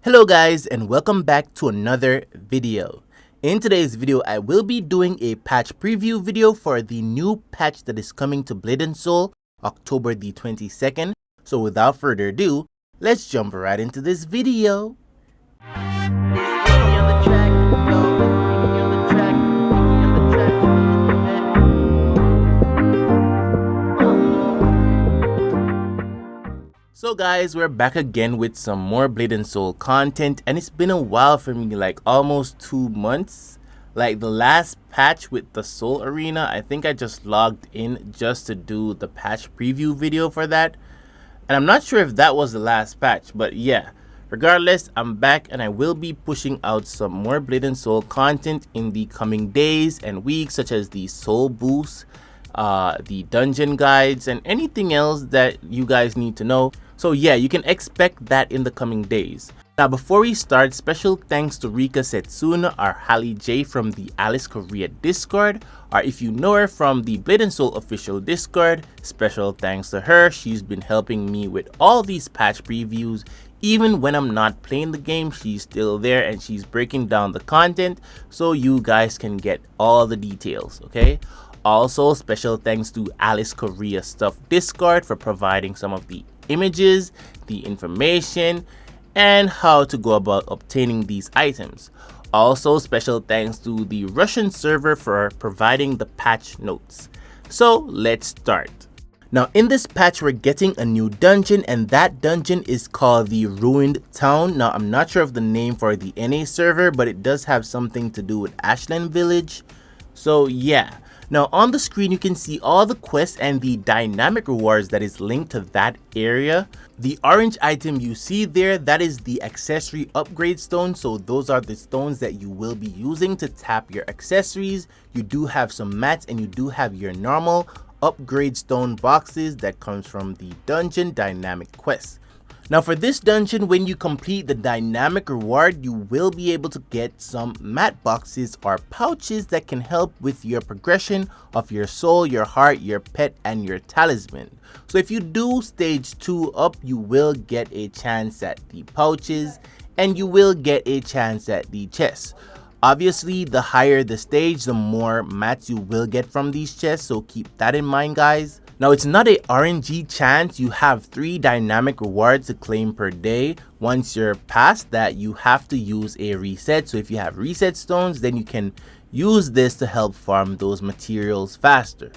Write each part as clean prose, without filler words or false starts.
Hello guys, and welcome back to another video. In today's video, I will be doing a patch preview video for the new patch that is coming to Blade& Soul October the 22nd. So without further ado, let's jump right into this video. So guys, we're back again with some more Blade & Soul content, and it's been a while for me, like almost 2 months. Like the last patch with the Soul Arena, I think I just logged in just to do the patch preview video for that. And I'm not sure if that was the last patch, but yeah. Regardless, I'm back and I will be pushing out some more Blade & Soul content in the coming days and weeks, such as the Soulboost, the dungeon guides, and anything else that you guys need to know. So yeah, you can expect that in the coming days. Now before we start, special thanks to Rika Setsuna, our Hallie J from the Alice Korea Discord, or if you know her from the Blade & Soul official Discord, special thanks to her. She's been helping me with all these patch previews. Even when I'm not playing the game, she's still there and she's breaking down the content so you guys can get all the details, okay? Also, special thanks to Alice Korea Stuff Discord for providing some of the images, the information, and how to go about obtaining these items. Also, special thanks to the Russian server for providing the patch notes. So let's start. Now in this patch, we're getting a new dungeon, and that dungeon is called the Ruined Town. Now I'm not sure of the name for the NA server, but it does have something to do with Ashland village. So yeah. Now on the screen you can see all the quests and the dynamic rewards that is linked to that area. The orange item you see there, that is the accessory upgrade stone. So those are the stones that you will be using to tap your accessories. You do have some mats and you do have your normal upgrade stone boxes that comes from the dungeon dynamic quest. Now for this dungeon, when you complete the dynamic reward, you will be able to get some mat boxes or pouches that can help with your progression of your soul, your heart, your pet, and your talisman. So if you do stage 2 up, you will get a chance at the pouches and you will get a chance at the chests. Obviously, the higher the stage, the more mats you will get from these chests, so keep that in mind guys. Now it's not a RNG chance, you have 3 dynamic rewards to claim per day. Once you're past that, you have to use a reset. So if you have reset stones, then you can use this to help farm those materials faster.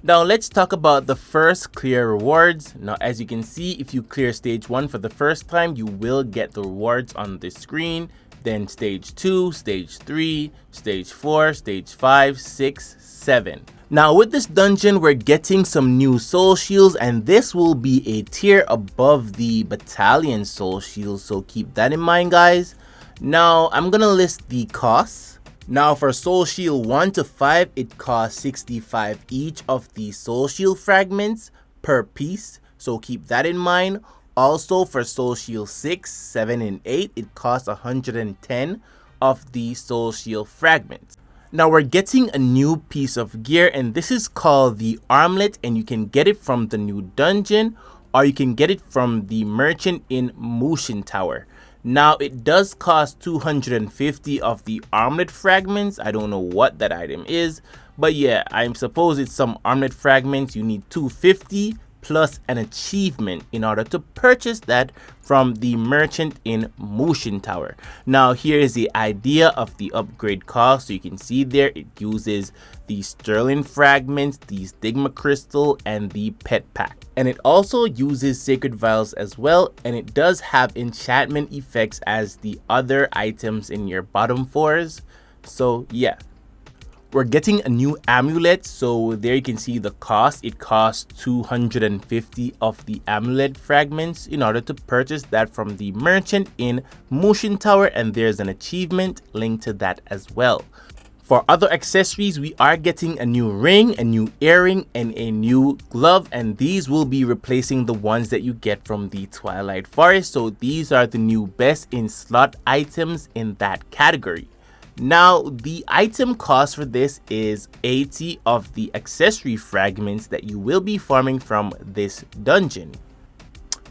Now let's talk about the first clear rewards. Now as you can see, if you clear stage 1 for the first time, you will get the rewards on the screen. Then stage 2, stage 3, stage 4, stage 5, 6, 7. Now with this dungeon, we're getting some new soul shields, and this will be a tier above the battalion soul shields, so keep that in mind guys. Now I'm gonna list the costs. Now for soul shield 1 to 5, it costs 65 each of the soul shield fragments per piece, so keep that in mind. Also for soul shield 6, 7, and 8, it costs 110 of the soul shield fragments. Now we're getting a new piece of gear, and this is called the armlet, and you can get it from the new dungeon or you can get it from the merchant in Motion Tower. Now it does cost 250 of the armlet fragments. I don't know what that item is, but yeah, I suppose it's some armlet fragments. You need 250 plus an achievement in order to purchase that from the merchant in Motion Tower. Now here is the idea of the upgrade cost. So you can see there it uses the sterling fragments, the stigma crystal, and the pet pack. And it also uses sacred vials as well, and it does have enchantment effects as the other items in your bottom 4s. So yeah. We're getting a new amulet, so there you can see the cost. It costs 250 of the amulet fragments in order to purchase that from the merchant in Motion Tower, and there's an achievement linked to that as well. For other accessories, we are getting a new ring, a new earring, and a new glove, and these will be replacing the ones that you get from the Twilight Forest. So these are the new best in slot items in that category. Now the item cost for this is 80 of the accessory fragments that you will be farming from this dungeon.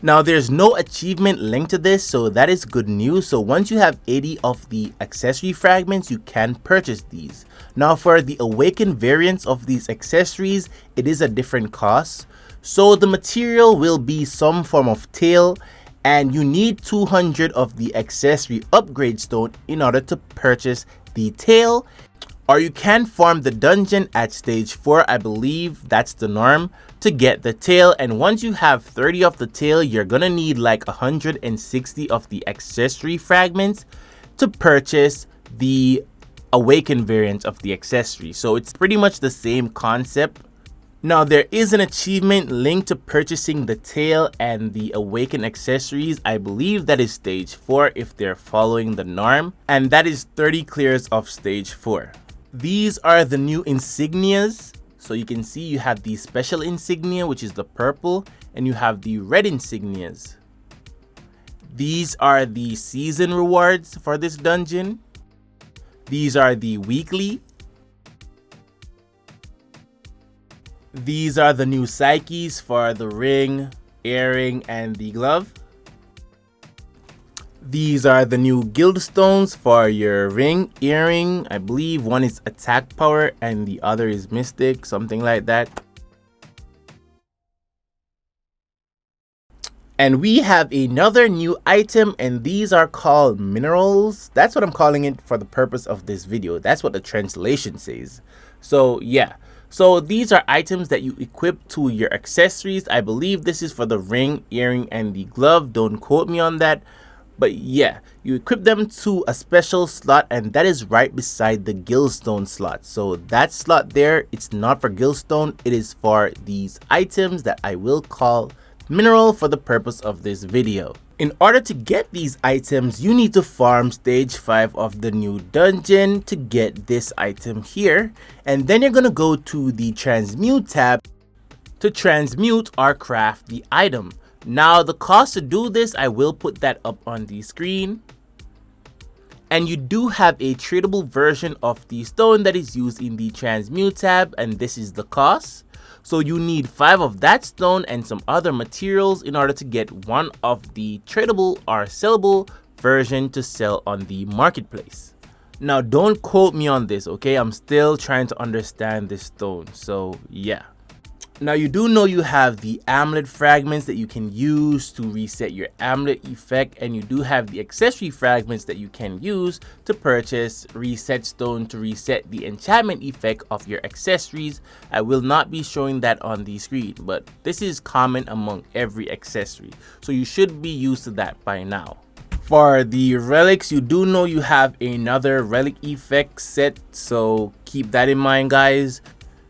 Now there's no achievement linked to this, so that is good news. So once you have 80 of the accessory fragments, you can purchase these. Now for the awakened variants of these accessories, it is a different cost. So the material will be some form of tail, and you need 200 of the accessory upgrade stone in order to purchase the tail. Or you can farm the dungeon at stage 4, I believe that's the norm, to get the tail. And once you have 30 of the tail, you're gonna need like 160 of the accessory fragments to purchase the awakened variant of the accessory. So it's pretty much the same concept. Now there is an achievement linked to purchasing the tail and the awakened accessories. I believe that is stage 4 if they're following the norm, and that is 30 clears of stage 4. These are the new insignias. So you can see you have the special insignia, which is the purple, and you have the red insignias. These are the season rewards for this dungeon. These are the weekly. These are the new psyches for the ring, earring, and the glove. These are the new guild stones for your ring, earring. I believe one is attack power and the other is mystic, something like that. And we have another new item, and these are called minerals. That's what I'm calling it for the purpose of this video. That's what the translation says. So yeah. So these are items that you equip to your accessories. I believe this is for the ring, earring, and the glove. Don't quote me on that. But yeah, you equip them to a special slot, and that is right beside the guildstone slot. So that slot there, it's not for guildstone, it is for these items that I will call mineral for the purpose of this video. In order to get these items, you need to farm stage 5 of the new dungeon to get this item here, and then you're gonna go to the transmute tab to transmute or craft the item. Now the cost to do this, I will put that up on the screen. And you do have a tradable version of the stone that is used in the transmute tab, and this is the cost. So you need 5 of that stone and some other materials in order to get one of the tradable or sellable version to sell on the marketplace. Now don't quote me on this, okay? I'm still trying to understand this stone, so yeah. Now you do know you have the amulet fragments that you can use to reset your amulet effect, and you do have the accessory fragments that you can use to purchase reset stone to reset the enchantment effect of your accessories. I will not be showing that on the screen, but this is common among every accessory, so you should be used to that by now. For the relics, you do know you have another relic effect set, so keep that in mind, guys.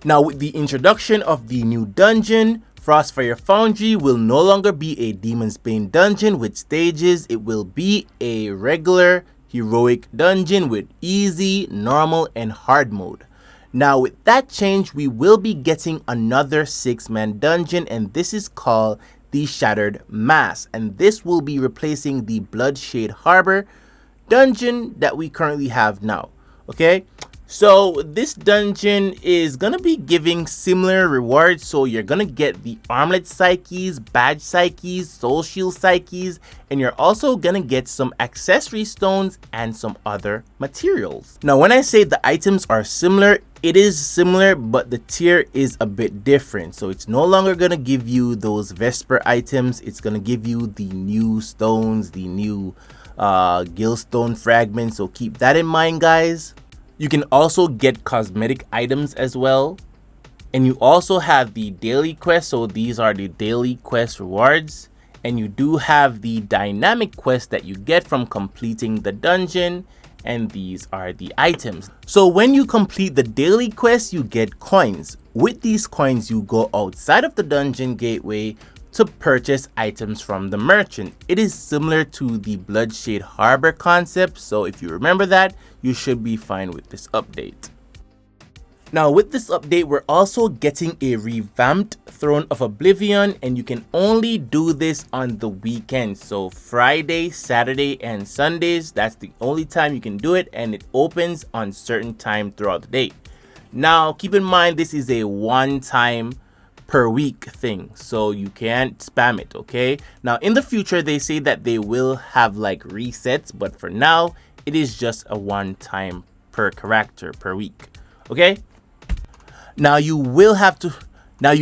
Now with the introduction of the new dungeon, FrostFire Foundry will no longer be a Demon's Bane dungeon with stages. It will be a regular heroic dungeon with easy, normal, and hard mode. Now with that change, we will be getting another 6-man dungeon, and this is called the Shattered Mass, and this will be replacing the Bloodshade Harbor dungeon that we currently have now. Okay, so this dungeon is gonna be giving similar rewards. So you're gonna get the armlet psyches, badge psyches, soul shield psyches, and you're also gonna get some accessory stones and some other materials. Now when I say the items are similar, it is similar, but the tier is a bit different. So it's no longer gonna give you those Vesper items. It's gonna give you the new stones, the new guildstone fragments. So keep that in mind, guys. You can also get cosmetic items as well, and you also have the daily quests. So these are the daily quest rewards, and you do have the dynamic quest that you get from completing the dungeon, and these are the items. So when you complete the daily quest, you get coins. With these coins, you go outside of the dungeon gateway to purchase items from the merchant. It is similar to the Bloodshade Harbor concept, so if you remember that, you should be fine with this update. Now with this update, we're also getting a revamped Throne of Oblivion, and you can only do this on the weekends. So Friday, Saturday, and Sundays, that's the only time you can do it, and it opens on certain time throughout the day. Now keep in mind, this is a one-time per week thing, so you can't spam it. Okay, now in the future they say that they will have like resets, but for now it is just a one time per character per week. Okay, now you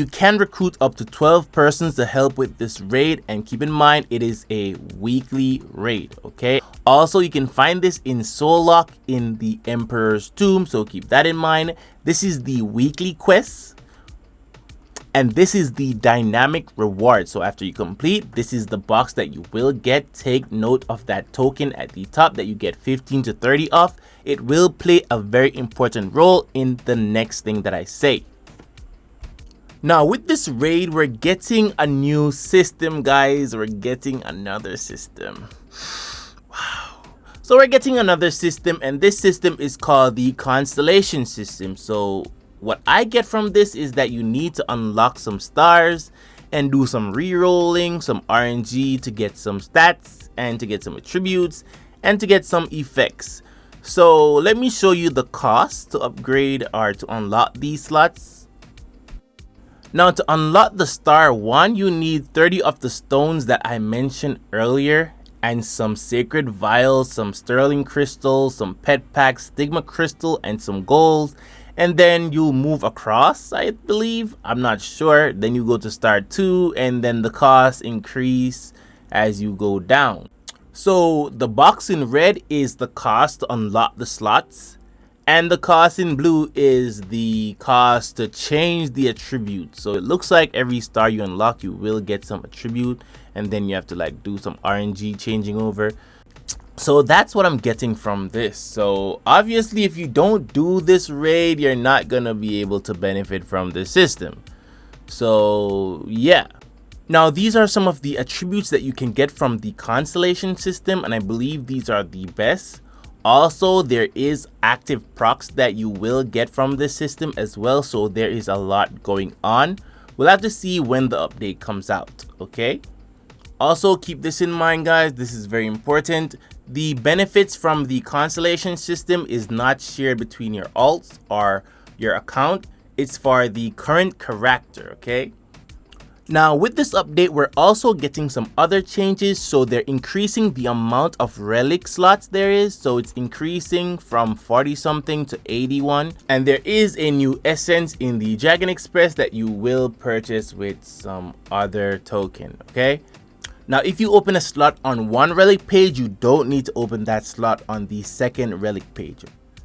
can recruit up to 12 persons to help with this raid, and keep in mind it is a weekly raid. Okay, also you can find this in Soul Lock in the Emperor's Tomb, so keep that in mind. This is the weekly quests, and this is the dynamic reward. So after you complete, this is the box that you will get. Take note of that token at the top that you get 15 to 30 off. It will play a very important role in the next thing that I say. Now with this raid, we're getting a new system, guys. We're getting another system. Wow. So we're getting another system, and this system is called the constellation system. So what I get from this is that you need to unlock some stars and do some re-rolling, some RNG to get some stats and to get some attributes and to get some effects. So let me show you the cost to upgrade or to unlock these slots. Now to unlock the star 1, you need 30 of the stones that I mentioned earlier, and some sacred vials, some sterling crystals, some pet packs, stigma crystal, and some golds. And then you'll move across, I believe, I'm not sure. Then you go to star 2, and then the costs increase as you go down. So the box in red is the cost to unlock the slots, and the cost in blue is the cost to change the attribute. So it looks like every star you unlock, you will get some attribute, and then you have to like do some RNG changing over. So that's what I'm getting from this. So obviously if you don't do this raid, you're not gonna be able to benefit from the system. So yeah. Now these are some of the attributes that you can get from the constellation system, and I believe these are the best. Also, there is active procs that you will get from this system as well, so there is a lot going on. We'll have to see when the update comes out. Okay, also keep this in mind, guys, this is very important. The benefits from the constellation system is not shared between your alts or your account. It's for the current character. Okay, now with this update, we're also getting some other changes. So they're increasing the amount of relic slots there is. So it's increasing from 40 something to 81. And there is a new essence in the Dragon Express that you will purchase with some other token. Okay, now if you open a slot on one relic page, you don't need to open that slot on the second relic page.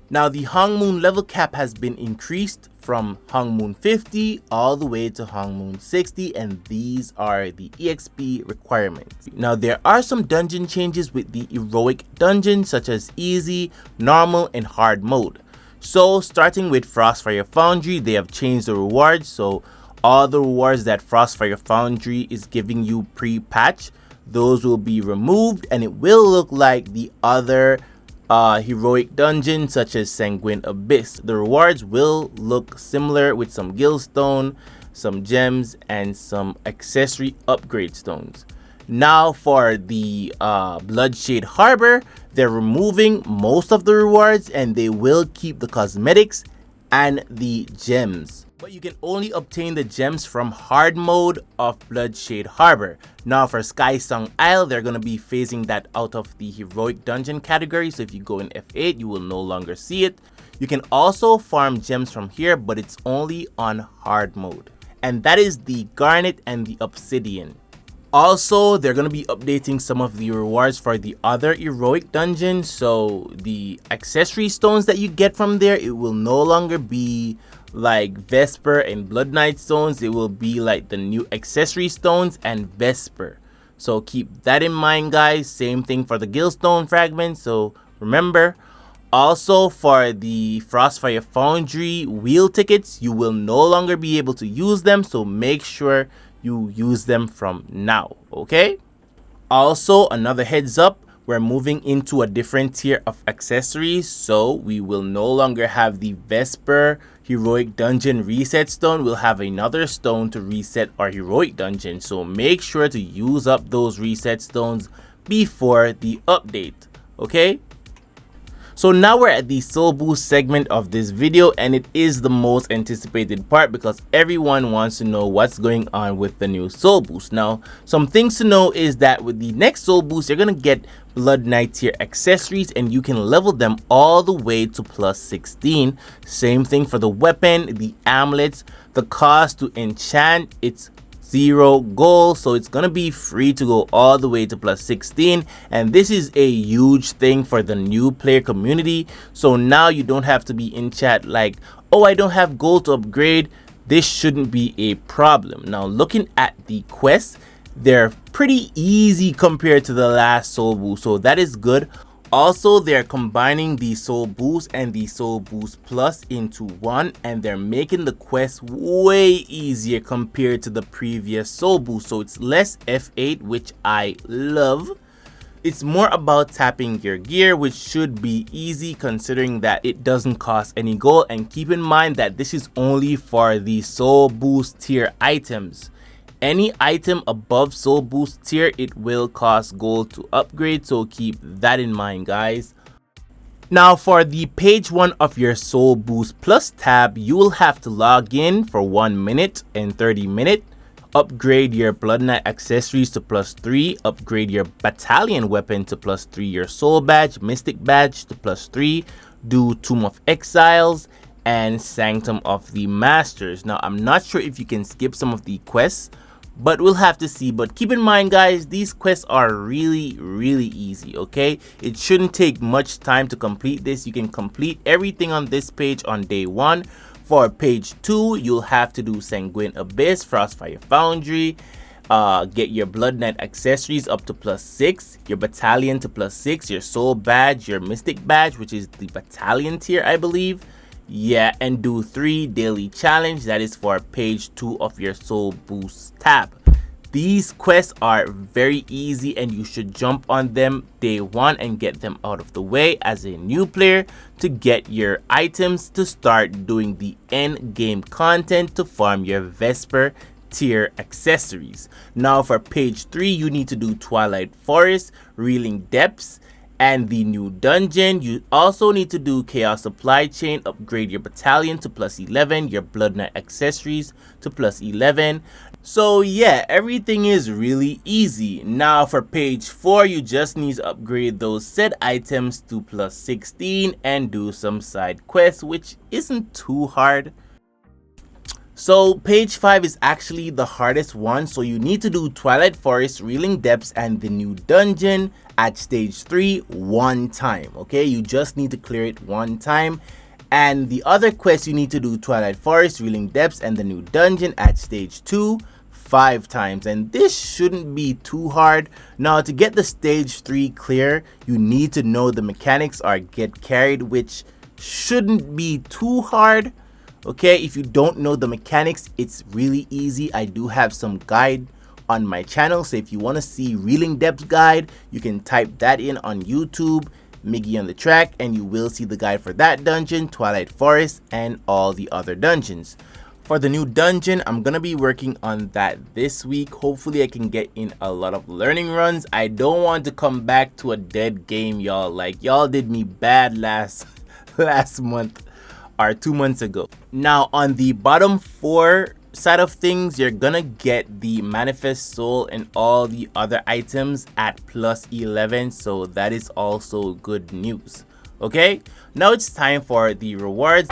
Now the Hong Moon level cap has been increased from Hong Moon 50 all the way to Hong Moon 60, and these are the EXP requirements. Now there are some dungeon changes with the heroic dungeon, such as easy, normal, and hard mode. So starting with FrostFire Foundry, they have changed the rewards. So all the rewards that FrostFire Foundry is giving you pre-patch, those will be removed, and it will look like the other heroic dungeons such as Sanguine Abyss. The rewards will look similar with some gillstone, some gems, and some accessory upgrade stones. Now for the Bloodshade Harbor, they're removing most of the rewards, and they will keep the cosmetics and the gems. But you can only obtain the gems from hard mode of Bloodshade Harbor. Now for SKYSONG Isle, they're going to be phasing that out of the heroic dungeon category. So if you go in F8, you will no longer see it. You can also farm gems from here, but it's only on hard mode. And that is the Garnet and the Obsidian. Also, they're going to be updating some of the rewards for the other heroic dungeons. So the accessory stones that you get from there, it will no longer be like Vesper and Blood Knight stones. It will be like the new accessory stones and Vesper. So keep that in mind, guys. Same thing for the Gillstone fragments. So remember, also for the FrostFire Foundry wheel tickets, you will no longer be able to use them. So make sure you use them from now. Okay, also another heads up, we're moving into a different tier of accessories. So we will no longer have the Vesper heroic dungeon reset stone. We'll have another stone to reset our heroic dungeon. So make sure to use up those reset stones before the update. Okay, So now we're at the soul boost segment of this video, and it is the most anticipated part because everyone wants to know what's going on with the new soul boost. Now, some things to know is that with the next soul boost, you're gonna get Blood Knight tier accessories, and you can level them all the way to plus 16. Same thing for the weapon, the amulets, the cost to enchant, it's 0 gold, so it's gonna be free to go all the way to plus 16, and this is a huge thing for the new player community. So now you don't have to be in chat like, oh, I don't have gold to upgrade. This shouldn't be a problem. Now looking at the quests, they're pretty easy compared to the last soul boost, so that is good. Also, they're combining the soul boost and the soul boost plus into one, and they're making the quest way easier compared to the previous soul boost. So it's less F8, which I love. It's more about tapping your gear, which should be easy considering that it doesn't cost any gold. And keep in mind that this is only for the soul boost tier items. Any item above soul boost tier, it will cost gold to upgrade, so keep that in mind, guys. Now for the page 1 of your soul boost plus tab, you will have to log in for 1 minute and 30 minutes, upgrade your Blood Knight accessories to plus 3, upgrade your battalion weapon to plus 3, your soul badge, mystic badge to plus 3, do Tomb of Exiles and Sanctum of the Masters. Now I'm not sure if you can skip some of the quests, but we'll have to see. But keep in mind, guys, these quests are really easy, okay? It shouldn't take much time to complete this. You can complete everything on this page on day 1. For page 2, you'll have to do Sanguine Abyss, FrostFire Foundry, get your Blood Knight accessories up to plus 6, your battalion to plus 6, your soul badge, your mystic badge, which is the battalion tier, I believe. Yeah, and do 3 daily challenge. That is for page 2 of your soul boost tab. These quests are very easy and you should jump on them day 1 and get them out of the way as a new player to get your items to start doing the end game content to farm your Vesper tier accessories. Now for page 3, you need to do Twilight Forest, Reeling Depths, and the new dungeon. You also need to do Chaos Supply Chain, upgrade your battalion to plus 11, your Blood Knight accessories to plus 11. So yeah, everything is really easy. Now for page 4, you just need to upgrade those said items to plus 16 and do some side quests, which isn't too hard. So page 5 is actually the hardest one, so you need to do Twilight Forest, Reeling Depths, and the new dungeon at stage 3 1 time, okay? You just need to clear it 1 time. And the other quest, you need to do Twilight Forest, Reeling Depths, and the new dungeon at stage 2 5 times, and this shouldn't be too hard. Now to get the stage 3 clear, you need to know the mechanics are get carried, which shouldn't be too hard. Okay, if you don't know the mechanics, it's really easy. I do have some guide on my channel, so if you want to see Reeling Depths guide, you can type that in on YouTube, Miggy on the track, and you will see the guide for that dungeon, Twilight Forest, and all the other dungeons. For the new dungeon, I'm gonna be working on that this week. Hopefully I can get in a lot of learning runs. I don't want to come back to a dead game, y'all. Like, y'all did me bad last month or 2 months ago. Now on the bottom 4 side of things, you're gonna get the Manifest Soul and all the other items at plus 11, so that is also good news. Okay, now it's time for the rewards.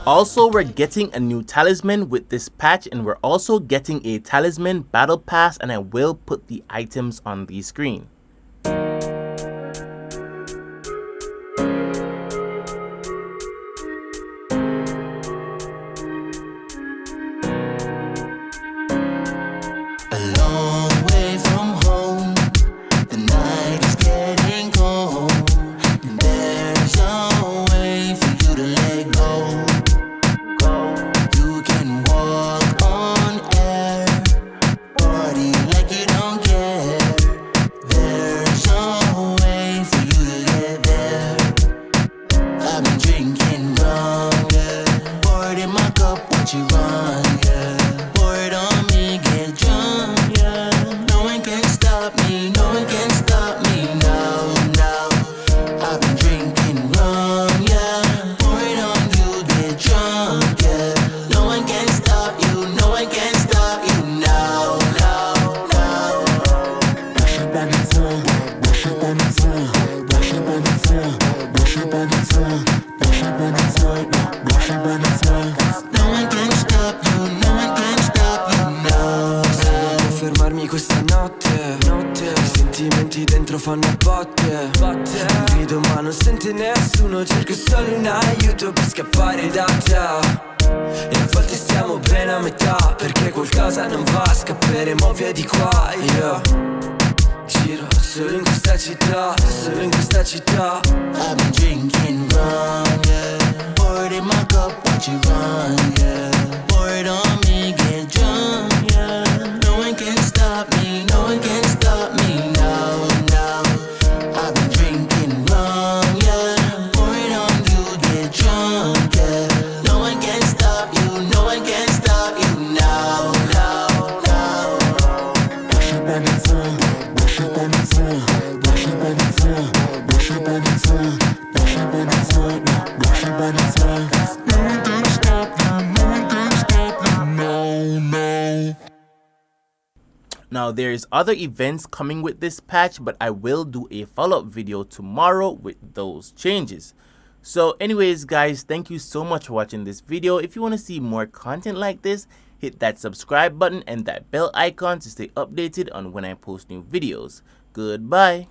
Also, we're getting a new talisman with this patch, and we're also getting a talisman battle pass, and I will put the items on the screen. Fanno botte, non grido ma non sente nessuno. Cerco solo un aiuto per scappare da te. E a volte stiamo bene a metà, perché qualcosa non va, scapperemo via di qua. Io giro solo in questa città, solo in questa città. I've been drinking rum, yeah. Poured in my cup, watch it run, yeah. Pour it on me, get drunk, yeah. No one can stop me, no one can stop me now. I've been drinking rum, yeah. Pour it on you, get drunk, yeah. No one can stop you, no one can stop you now. Wash up on the floor, wash up on the floor, wash up on the floor, wash up on the floor, wash up on the floor, wash up on the floor. No one can stop you, no one can stop you now. Now there's other events coming with this patch, but I will do a follow-up video tomorrow with those changes. So anyways guys, thank you so much for watching this video. If you want to see more content like this, hit that subscribe button and that bell icon to stay updated on when I post new videos. Goodbye.